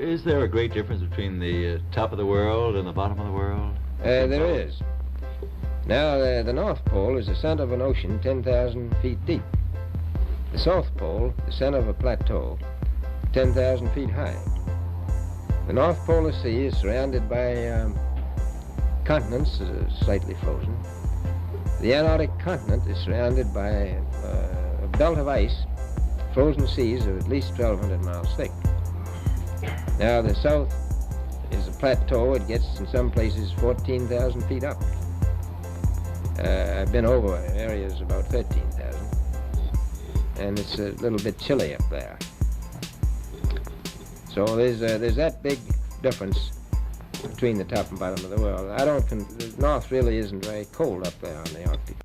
Is there a great difference between the top of the world and the bottom of the world? There is. Now, the North Pole is the center of an ocean 10,000 feet deep. The South Pole, the center of a plateau, 10,000 feet high. The North Polar Sea is surrounded by continents slightly frozen. The Antarctic continent is surrounded by a belt of ice, frozen seas of at least 1,200 miles thick. Now, the South is a plateau. It gets, in some places, 14,000 feet up. I've been over areas about 13,000, and it's a little bit chilly up there. So there's that big difference between the top and bottom of the world. The North really isn't very cold up there on the Arctic.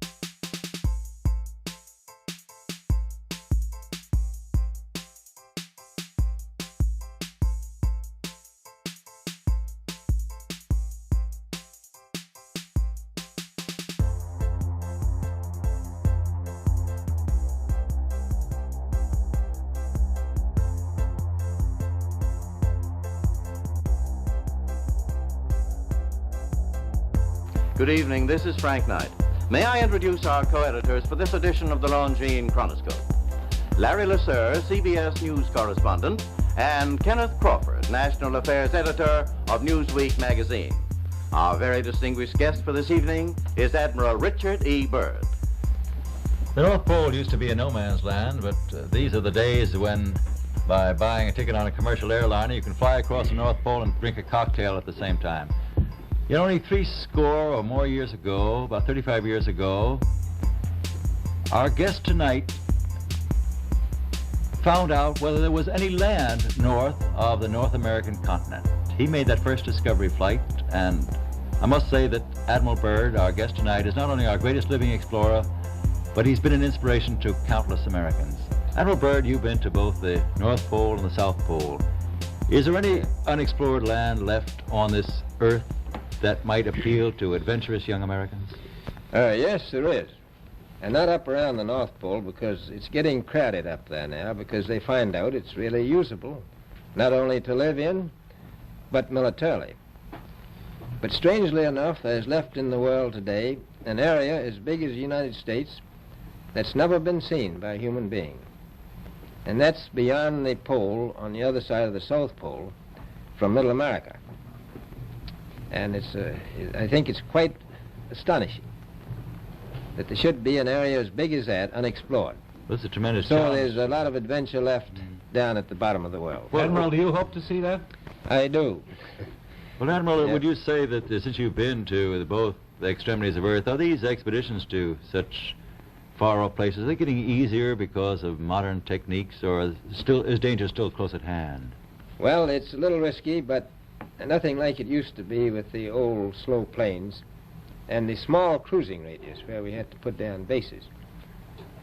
Good evening, this is Frank Knight. May I introduce our co-editors for this edition of the Longines Chronoscope? Larry Lasser, CBS News correspondent, and Kenneth Crawford, National Affairs Editor of Newsweek magazine. Our very distinguished guest for this evening is Admiral Richard E. Byrd. The North Pole used to be a no-man's land, but these are the days when, by buying a ticket on a commercial airliner, you can fly across the North Pole and drink a cocktail at the same time. You know, only 60 or more years ago, about 35 years ago, our guest tonight found out whether there was any land north of the North American continent. He made that first discovery flight, and I must say that Admiral Byrd, our guest tonight, is not only our greatest living explorer, but he's been an inspiration to countless Americans. Admiral Byrd, you've been to both the North Pole and the South Pole. Is there any unexplored land left on this earth that might appeal to adventurous young Americans? Yes, there is. And not up around the North Pole, because it's getting crowded up there now, because they find out it's really usable, not only to live in, but militarily. But strangely enough, there's left in the world today an area as big as the United States that's never been seen by a human being. And that's beyond the pole on the other side of the South Pole from Middle America. And I think it's quite astonishing that there should be an area as big as that unexplored. That's a tremendous So challenge. there's a lot of adventure left down at the bottom of the world. Well, Admiral, do you hope to see that? I do. Well, Admiral, Yeah. would you say that since you've been to both the extremities of Earth, are these expeditions to such far-off places, are they getting easier because of modern techniques, or is danger still close at hand? Well, it's a little risky, but nothing like it used to be with the old slow planes and the small cruising radius where we had to put down bases.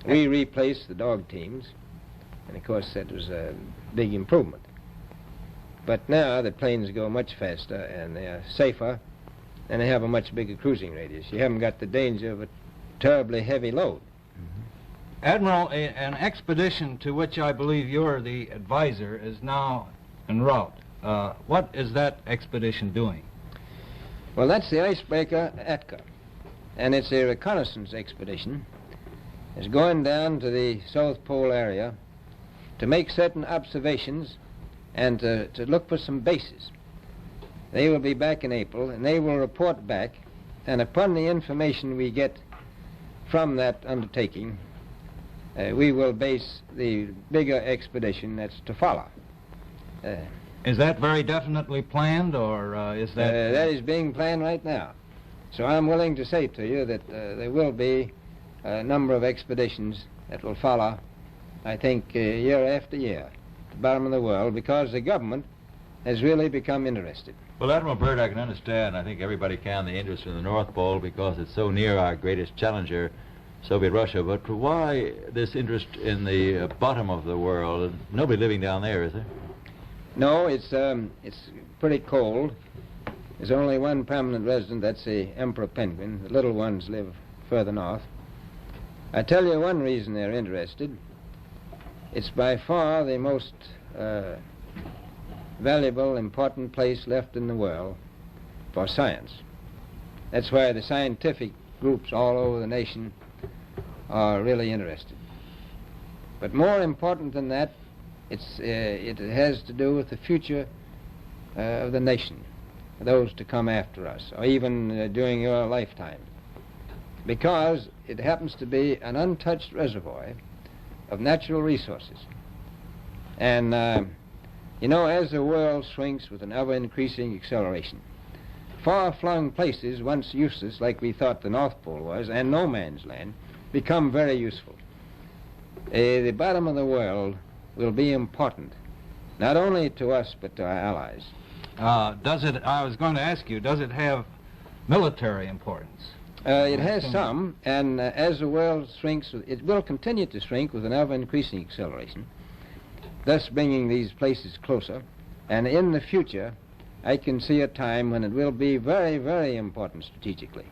We replaced the dog teams, and of course that was a big improvement. But now the planes go much faster and they are safer, and they have a much bigger cruising radius. You haven't got the danger of a terribly heavy load. Admiral, an expedition to which I believe you're the advisor is now en route. What is that expedition doing? Well, that's the icebreaker Atka, and it's a reconnaissance expedition. It's going down to the South Pole area to make certain observations and to look for some bases. They will be back in April, and they will report back, and upon the information we get from that undertaking, we will base the bigger expedition that's to follow. Is that very definitely planned, or is that... That is being planned right now. So I'm willing to say to you that there will be a number of expeditions that will follow, I think, year after year, at the bottom of the world, because the government has really become interested. Well, Admiral Byrd, I can understand, I think everybody can, the interest in the North Pole because it's so near our greatest challenger, Soviet Russia, but why this interest in the bottom of the world? Nobody living down there, is there? No, it's pretty cold. There's only one permanent resident, that's the emperor penguin. The little ones live further north. I tell you one reason they're interested. It's by far the most valuable, important place left in the world for science. That's why the scientific groups all over the nation are really interested. But more important than that, it has to do with the future of the nation, those to come after us, or even during your lifetime, because it happens to be an untouched reservoir of natural resources. And, you know, as the world shrinks with an ever-increasing acceleration, far-flung places, once useless, like we thought the North Pole was, and no man's land, become very useful. The bottom of the world will be important, not only to us, but to our allies. I was going to ask you, does it have military importance? It has some, and as the world shrinks, it will continue to shrink with an ever-increasing acceleration, thus bringing these places closer. And in the future, I can see a time when it will be very, very important strategically.